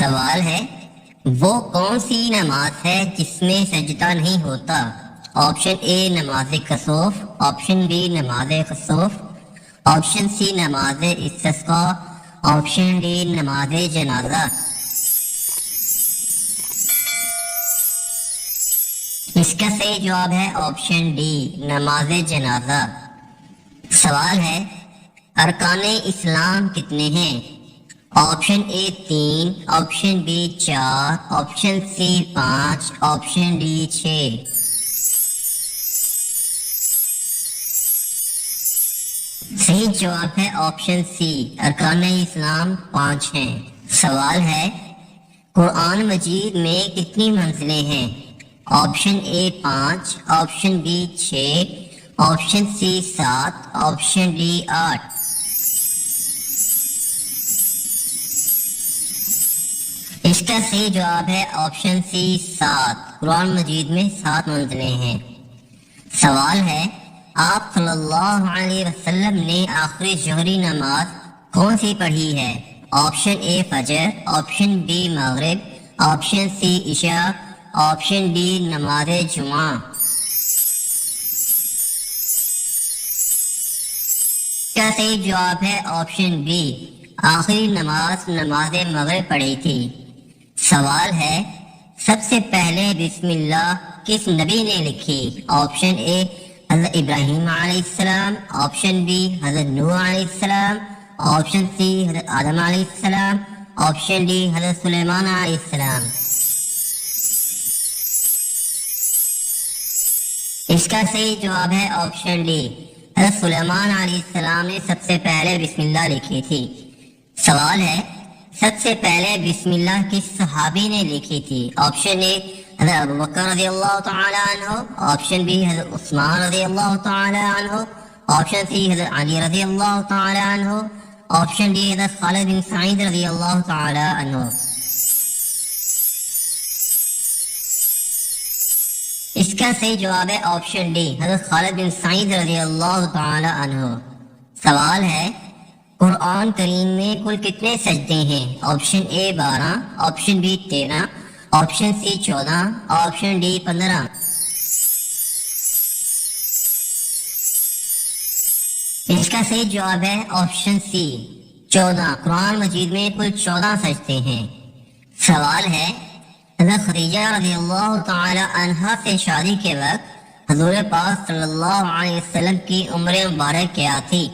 سوال ہے وہ کون سی نماز ہے جس میں سجدہ نہیں ہوتا؟ آپشن اے نماز کسوف، آپشن بی نماز کسوف، آپشن سی نماز استسقاء، آپشن ڈی نماز جنازہ۔ اس کا صحیح جواب ہے آپشن ڈی نماز جنازہ۔ سوال ہے ارکان اسلام کتنے ہیں؟ Option A 3، option B 4، option C 5، option D 6۔ صحیح جواب ہے آپشن سی ارکان اسلام 5 ہیں۔ سوال ہے قرآن مجید میں کتنی منزلیں ہیں؟ Option A 5، option B 6، option C 7، option D 8۔ اس کا صحیح جواب ہے آپشن سی 7۔ قرآن مجید میں 7 منزلیں ہیں۔ سوال ہے آپ صلی اللہ علیہ وسلم نے آخری ظہری نماز کون سی پڑھی ہے؟ آپشن اے فجر، آپشن بی مغرب، آپشن سی عشاء، آپشن ڈی نماز جمعہ۔ کا صحیح جواب ہے آپشن بی آخری نماز نماز مغرب پڑھی تھی۔ سوال ہے سب سے پہلے بسم اللہ کس نبی نے لکھی؟ آپشن اے حضرت ابراہیم علیہ السلام، آپشن بی حضرت نوح علیہ السلام، آپشن سی حضرت آدم علیہ السلام، آپشن ڈی حضرت سلیمان علیہ السلام۔ اس کا صحیح جواب ہے آپشن ڈی حضرت سلیمان علیہ السلام نے سب سے پہلے بسم اللہ لکھی تھی۔ سوال ہے سب سے پہلے بسم اللہ کس صحابی نے لکھی تھی؟ آپشن اے حضرت ابوبکر رضی اللہ تعالی عنہ، آپشن بی حضرت عثمان رضی اللہ تعالی عنہ، آپشن سی حضرت علی رضی اللہ تعالی عنہ، آپشن ڈی حضرت خالد بن سعید رضی اللہ تعالی عنہ۔ اس کا صحیح جواب ہے آپشن ڈی حضرت خالد بن سعید رضی اللہ تعالی عنہ۔ سوال ہے قرآن کریم میں کل کتنے سجدے ہیں؟ Option A 12، option B 13، option C 14، option D 15۔ اس کا صحیح جواب ہے آپشن سی 14۔ قرآن مجید میں کل 14 سجدے ہیں۔ سوال ہے حضرت خدیجہ رضی اللہ تعالی عنہا سے شادی کے وقت حضور پاک صلی اللہ علیہ وسلم کی عمر مبارک کیا تھی؟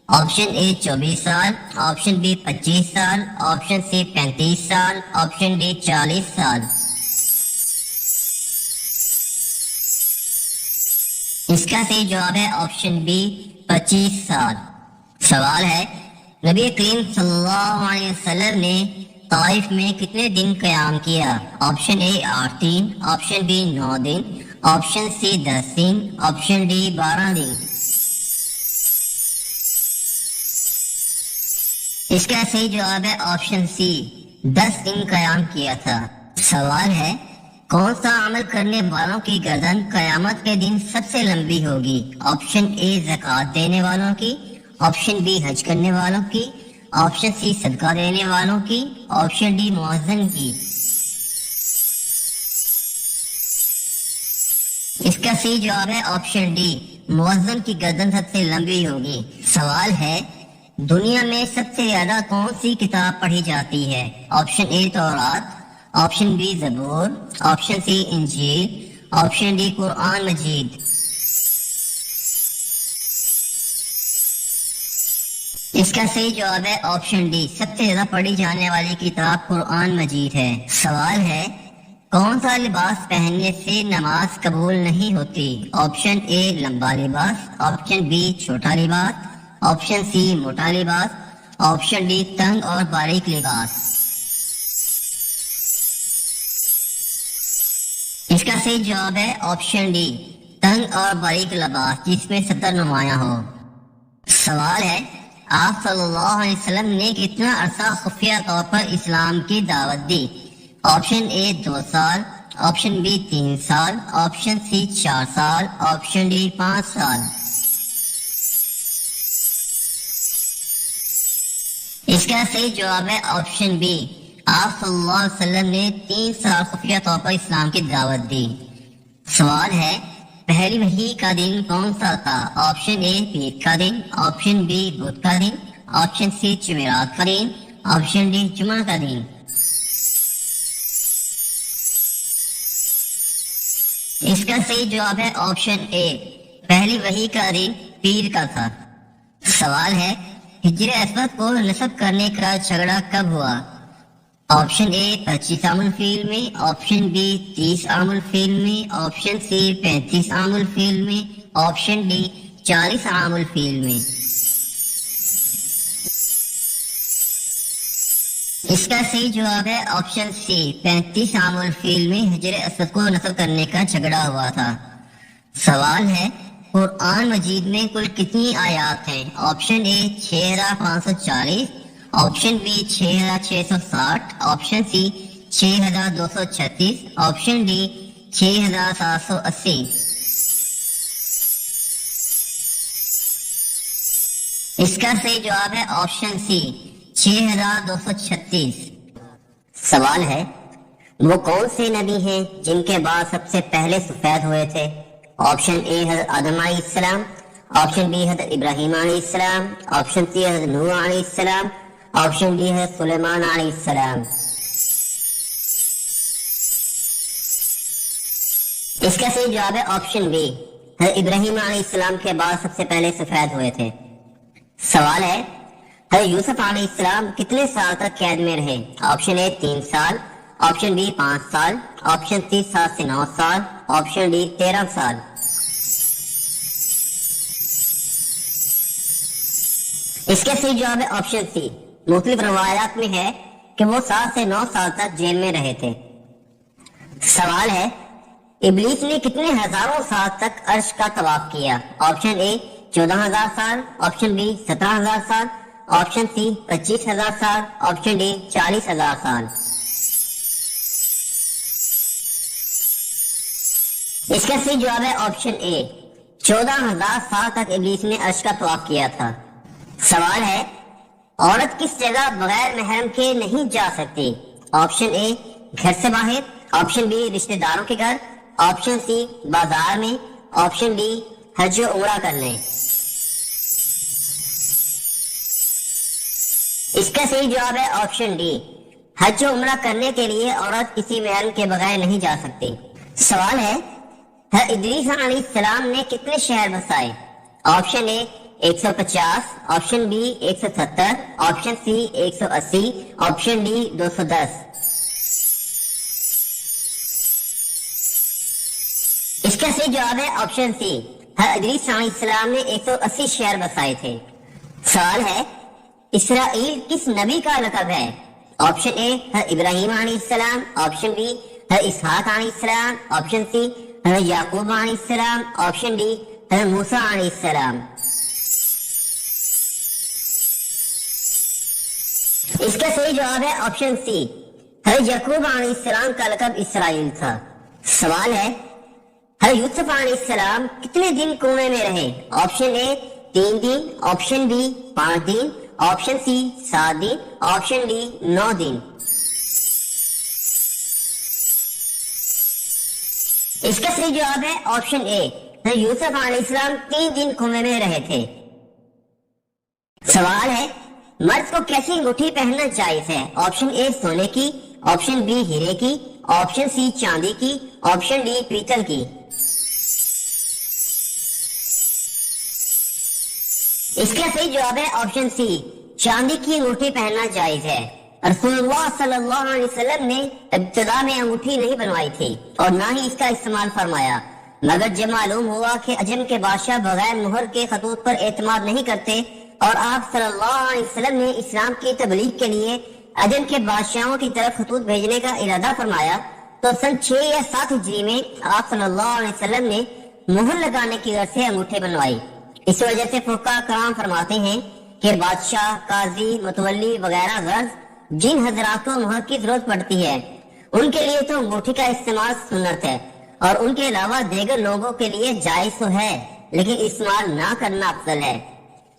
آپشن اے 24 سال، آپشن بی 25 سال، آپشن سی 35 سال، آپشن ڈی 40 سال۔ اس کا صحیح جواب ہے آپشن بی 25 سال۔ سوال ہے نبی کریم صلی اللہ علیہ وسلم نے طائف میں کتنے دن قیام کیا؟ آپشن اے 8 دن، آپشن بی 9 دن، آپشن سی 10 دن، آپشن ڈی 12 دن۔ اس کا صحیح جواب ہے آپشن سی 10 دن قیام کیا تھا۔ سوال ہے کون سا عمل کرنے والوں کی گردن قیامت کے دن سب سے لمبی ہوگی؟ آپشن اے زکوٰۃ دینے والوں کی، آپشن بی حج کرنے والوں کی، آپشن سی صدقہ دینے والوں کی، آپشن ڈی مؤذن کی۔ اس کا صحیح جواب ہے آپشن ڈی مؤذن کی گردن سب سے لمبی ہوگی۔ سوال ہے دنیا میں سب سے زیادہ کون سی کتاب پڑھی جاتی ہے؟ آپشن اے تورات، آپشن بی زبور، آپشن سی انجیل، آپشن ڈی قرآن مجید۔ اس کا صحیح جواب ہے آپشن ڈی سب سے زیادہ پڑھی جانے والی کتاب قرآن مجید ہے۔ سوال ہے کون سا لباس پہننے سے نماز قبول نہیں ہوتی؟ آپشن اے لمبا لباس، آپشن بی چھوٹا لباس، آپشن سی موٹا لباس، آپشن ڈی تنگ اور باریک لباس۔ اس کا صحیح جواب ہے آپشن ڈی تنگ اور باریک لباس جس میں صدر نمایاں ہو۔ سوال ہے آپ صلی اللہ علیہ وسلم نے کتنا عرصہ خفیہ طور پر اسلام کی دعوت دی؟ آپشن اے 2 سال، آپشن بی 3 سال، آپشن سی 4 سال، آپشن ڈی 5 سال۔ اس کا صحیح جواب ہے آپشن بی آپ صلی اللہ علیہ وسلم نے 3 سال خفیہ طور پر اسلام کی دعوت دی۔ سوال ہے پہلی وحی کا دن کون سا تھا؟ آپشن اے پیر کا دن، آپشن بی بدھ کا دن، آپشن سی جمعرات کا دن، آپشن ڈی جمعہ کا دن۔ اس کا صحیح جواب ہے آپشن اے، پہلی وحی کا دن پیر کا تھا۔ سوال ہے ہجر اسود کو نصب کرنے کا جھگڑا کب ہوا؟ آپشن اے 25 عام الفیل میں، آپشن بی 30 عام الفیل میں، آپشن سی 35 عام الفیل میں، آپشن ڈی 40 عام الفیل میں۔ اس کا صحیح جواب ہے آپشن سی، 35 عام الفیل میں حجر اسود کو نصب کرنے کا جھگڑا ہوا تھا۔ سوال ہے قرآن مجید میں کل کتنی آیات ہیں؟ Option A 6540، option B 6660، option C 6236، option D 6780۔ اس کا صحیح جواب ہے آپشن سی 6236۔ سوال ہے وہ کون سے نبی ہیں جن کے بعد سب سے پہلے سفید ہوئے تھے؟ آپشن اے حضرت آدم علیہ السلام، آپشن بی حضرت ابراہیم علیہ السلام، آپشن سی حضرت نوح علیہ السلام، آپشن ڈی حضرت سلیمان علیہ السلام۔ اس کا صحیح جواب ہے آپشن بی، حضرت ابراہیم علیہ السلام کے بعد سب سے پہلے سفید ہوئے تھے۔ سوال ہے حضرت یوسف علیہ السلام کتنے سال تک قید میں رہے؟ آپشن اے 3 سال، آپشن بی 5 سال، آپشن سی 7 سے 9 سال، آپشن ڈی 13 سال۔ اس کا صحیح جواب ہے آپشن سی، مختلف روایات میں ہے کہ وہ 7 سے 9 سال تک جیل میں رہے تھے۔ سوال ہے ابلیس نے کتنے ہزاروں سال تک عرش کا طواف کیا؟ آپشن اے 14,000 سال، آپشن بی 17,000 سال، آپشن سی 25,000 سال، آپشن ڈی 40,000 سال۔ اس کا صحیح جواب ہے آپشن اے، 14,000 سال تک ابلیس نے عرش کا طواف کیا تھا۔ سوال ہے عورت کس جگہ بغیر محرم کے نہیں جا سکتی؟ آپشن اے گھر سے باہر، آپشن بی رشتہ داروں کے گھر، آپشن سی بازار میں، آپشن ڈی حج و عمرہ کرنے۔ اس کا صحیح جواب ہے آپشن ڈی، حج و عمرہ کرنے کے لیے عورت کسی محرم کے بغیر نہیں جا سکتی۔ سوال ہے حضرت ادریس علیہ السلام نے کتنے شہر بسائے؟ Option A 150، option B 170، option C 180، option D 210۔ اس کا صحیح جواب ہے آپشن سی، حضرت ادریس علیہ السلام نے 180 شہر بسائے تھے۔ سوال ہے اسرائیل کس نبی کا لقب ہے؟ آپشن اے حضرت ابراہیم علیہ السلام، آپشن بی حضرت اسحاق علیہ السلام، آپشن سی حضرت یعقوب علیہ السلام، آپشن ڈی حضرت موسیٰ علیہ السلام۔ اس کا صحیح جواب ہے آپشن سی، حضرت یعقوب علیہ السلام کا لقب اسرائیل تھا۔ سوال ہے حضرت یوسف علیہ السلام کتنے دن کنویں میں رہے؟ Option A 3 then, option B 5 then, option C 7 then, option D 9 دن۔ اس کا صحیح جواب ہے آپشن اے، حضرت یوسف علیہ السلام 3 دن کنویں میں رہے تھے۔ سوال ہے مرد کو کیسی انگوٹھی پہننا جائز ہے؟ آپشن اے سونے کی، آپشن بی ہیرے کی، آپشن سی چاندی کی، آپشن ڈی پیتل کی۔ اس کا صحیح جواب ہے آپشن سی، چاندی کی انگوٹھی پہننا جائز ہے۔ رسول اللہ صلی اللہ علیہ وسلم نے ابتدا میں انگوٹھی نہیں بنوائی تھی اور نہ ہی اس کا استعمال فرمایا، مگر جب معلوم ہوا کہ عجم کے بادشاہ بغیر مہر کے خطوط پر اعتماد نہیں کرتے اور آپ صلی اللہ علیہ وسلم نے اسلام کی تبلیغ کے لیے عجم کے بادشاہوں کی طرف خطوط بھیجنے کا ارادہ فرمایا، تو سن 6 یا 7 ہجری میں آپ صلی اللہ علیہ وسلم نے مہر لگانے کی غرض سے انگوٹھی بنوائی۔ اس وجہ سے فقہاء کرام فرماتے ہیں کہ بادشاہ، قاضی، متولی وغیرہ غرض جن حضرات کو مہر کی ضرورت پڑتی ہے ان کے لیے تو انگوٹھی کا استعمال سنت ہے، اور ان کے علاوہ دیگر لوگوں کے لیے جائز تو ہے لیکن استعمال نہ کرنا افضل ہے۔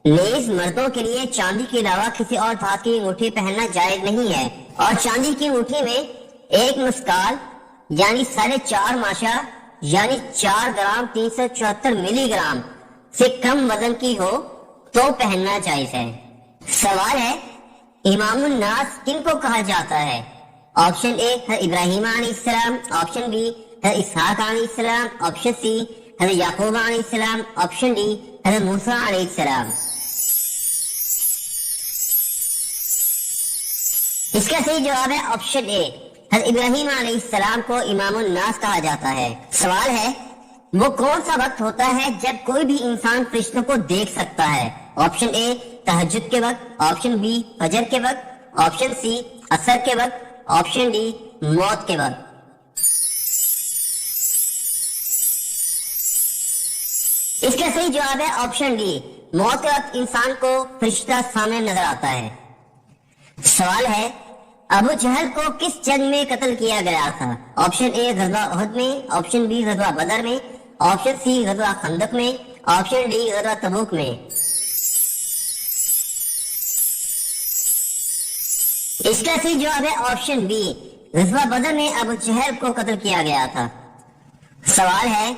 نیز مردوں کے لیے چاندی کے علاوہ کسی اور دھات کی انگوٹھی پہننا جائز نہیں ہے، اور چاندی کی انگوٹھی میں 1 مسکال یعنی 4.5 ماشا یعنی 4 گرام 374 ملی گرام سے کم وزن کی ہو تو پہننا جائز ہے۔ سوال ہے امام الناس کن کو کہا جاتا ہے؟ آپشن اے حضرت ابراہیم علیہ السلام، آپشن بی حضرت اسحاق علیہ السلام، آپشن سی حضرت یعقوب علیہ السلام، آپشن ڈی حضرت موسیٰ علیہ السلام۔ اس کا صحیح جواب ہے آپشن اے، حضرت ابراہیم علیہ السلام کو امام الناس کہا جاتا ہے۔ سوال ہے وہ کون سا وقت ہوتا ہے جب کوئی بھی انسان فرشتوں کو دیکھ سکتا ہے؟ آپشن اے تہجد کے وقت، آپشن بی فجر کے وقت، آپشن سی عصر کے وقت، آپشن ڈی موت کے وقت۔ اس کا صحیح جواب ہے آپشن ڈی، موت کے وقت انسان کو فرشتہ سامنے نظر آتا ہے۔ سوال ہے ابو جہل کو کس جنگ میں قتل کیا گیا تھا؟ آپشن اے غزوہ احد میں، آپشن بی غزوہ بدر میں، آپشن سی غزوہ خندق میں، آپشن ڈی غزوہ تبوک میں۔ اس کا صحیح جواب ہے آپشن بی، غزوہ بدر میں ابو جہل کو قتل کیا گیا تھا۔ سوال ہے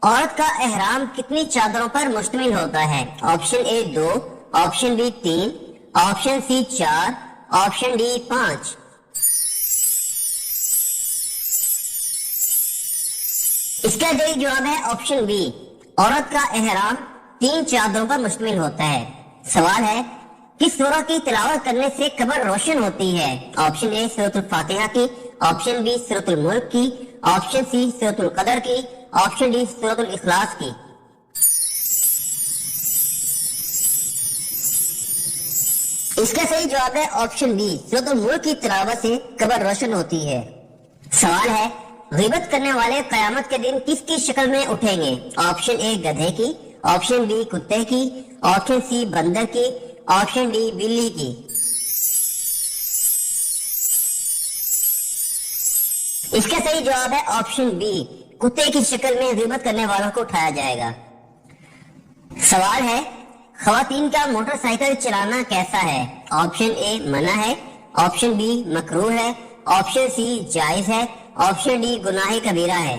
عورت کا احرام کتنی چادروں پر مشتمل ہوتا ہے؟ Option A 2، option B 3، option C 4، option D 5۔ اس کا صحیح جواب ہے آپشن بی، عورت کا احرام 3 چادروں پر مشتمل ہوتا ہے۔ سوال ہے کس سورہ کی تلاوت کرنے سے قبر روشن ہوتی ہے؟ آپشن اے سورۃ الفاتحہ کی، آپشن بی سورۃ الملک کی، آپشن سی سورۃ القدر کی، آپشن ڈی سورۃ الاخلاص کی۔ اس کا صحیح جواب ہے آپشن بی، سورۃ الملک کی تلاوت سے قبر روشن ہوتی ہے۔ سوال ہے غیبت کرنے والے قیامت کے دن کس کی شکل میں اٹھیں گے؟ آپشن اے گدھے کی، آپشن بی کتے کی، آپشن سی بندر کی، آپشن ڈی بلی کی۔ اس کا صحیح جواب ہے آپشن بی، کتے کی شکل میں غیبت کرنے والوں کو اٹھایا جائے گا۔ سوال ہے خواتین کا موٹر سائیکل چلانا کیسا ہے؟ آپشن اے منع ہے، آپشن بی مکروہ ہے، آپشن سی جائز ہے، آپشن ڈی گناہ کبیرہ ہے۔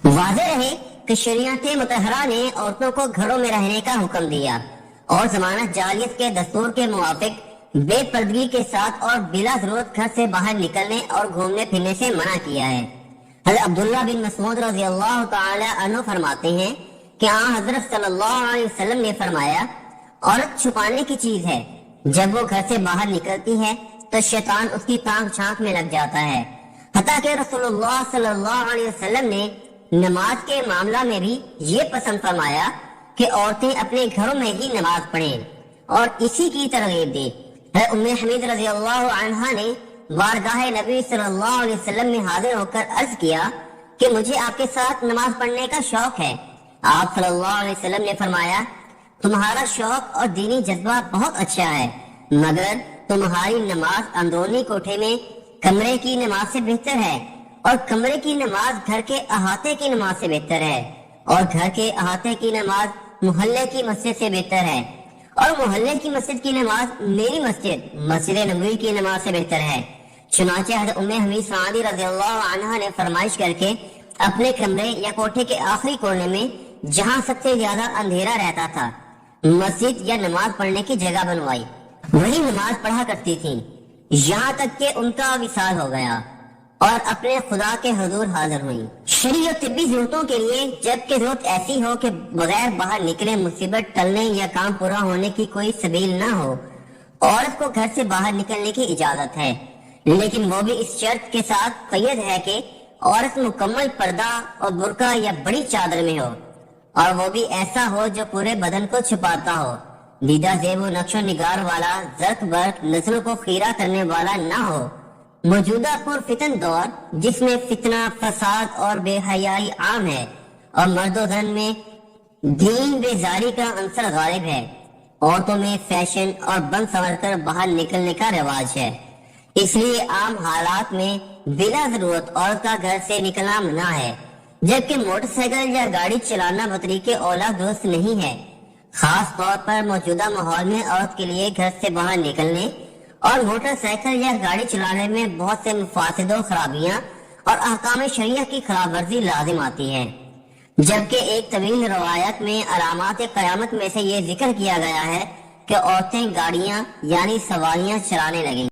واضح رہے کہ شریعت مطہرہ نے عورتوں کو گھروں میں رہنے کا حکم دیا اور ضمانت جاریت کے دستور کے موافق بے پردگی کے ساتھ اور بلا ضرورت گھر سے باہر نکلنے اور گھومنے پھرنے سے منع کیا ہے۔ حضرت عبداللہ بن مسعود رضی اللہ تعالی عنہ فرماتے ہیں کہ حضرت صلی اللہ علیہ وسلم نے فرمایا عورت چھپانے کی چیز ہے، جب وہ گھر سے باہر نکلتی ہے تو شیطان اس کی تانگ چھانک میں لگ جاتا ہے۔ حتیٰ کہ رسول اللہ صلی اللہ علیہ وسلم نے نماز کے معاملہ میں بھی یہ پسند فرمایا کہ عورتیں اپنے گھروں میں ہی نماز پڑھیں اور اسی کی ترغیب دی۔ ام حمید رضی اللہ عنہا نے بارگاہ نبی صلی اللہ علیہ وسلم میں حاضر ہو کر عرض کیا کہ مجھے آپ کے ساتھ نماز پڑھنے کا شوق ہے۔ آپ صلی اللہ علیہ وسلم نے فرمایا تمہارا شوق اور دینی جذبہ بہت اچھا ہے، مگر تمہاری نماز اندرونی کوٹھے میں کمرے کی نماز سے بہتر ہے، اور کمرے کی نماز گھر کے احاطے کی نماز سے بہتر ہے، اور گھر کے احاطے کی نماز محلے کی مسجد سے بہتر ہے، اور محلے کی مسجد کی نماز میری مسجد مسجد نبوی کی نماز سے بہتر ہے۔ چنانچہ حضرت ام حمید سعدی رضی اللہ عنہا نے فرمائش کر کے اپنے کمرے یا کوٹھے کے آخری کونے میں جہاں سب سے زیادہ اندھیرا رہتا تھا مسجد یا نماز پڑھنے کی جگہ بنوائی، وہی نماز پڑھا کرتی تھی یہاں تک کہ ان کا وصال ہو گیا اور اپنے خدا کے حضور حاضر ہوئی۔ شرعی اور طبی ضرورتوں کے لیے جبکہ ضرورت ایسی ہو کہ بغیر باہر نکلے مصیبت ٹلنے یا کام پورا ہونے کی کوئی سبیل نہ ہو، عورت کو گھر سے باہر نکلنے کی اجازت ہے، لیکن وہ بھی اس شرط کے ساتھ قید ہے کہ عورت مکمل پردہ اور برقع یا بڑی چادر میں ہو، اور وہ بھی ایسا ہو جو پورے بدن کو چھپاتا ہو، دیدہ زیب و نقش و نگار والا، زرق برق نظروں کو خیرہ کرنے والا نہ ہو۔ موجودہ پرفتن دور جس میں فتنہ، فساد اور بے حیائی عام ہے اور مرد و زن میں دین بیزاری کا عنصر غالب ہے، عورتوں میں فیشن اور بن سنور کر باہر نکلنے کا رواج ہے، اس لیے عام حالات میں بلا ضرورت عورت کا گھر سے نکلنا منع ہے۔ جبکہ موٹر سائیکل یا گاڑی چلانا بطریق اولا درست نہیں ہے، خاص طور پر موجودہ ماحول میں عورت کے لیے گھر سے باہر نکلنے اور موٹر سائیکل یا گاڑی چلانے میں بہت سے مفاسد و خرابیاں اور احکام شریعہ کی خلاف ورزی لازم آتی ہے، جبکہ ایک طویل روایت میں علامات قیامت میں سے یہ ذکر کیا گیا ہے کہ عورتیں گاڑیاں یعنی سواریاں چلانے لگیں۔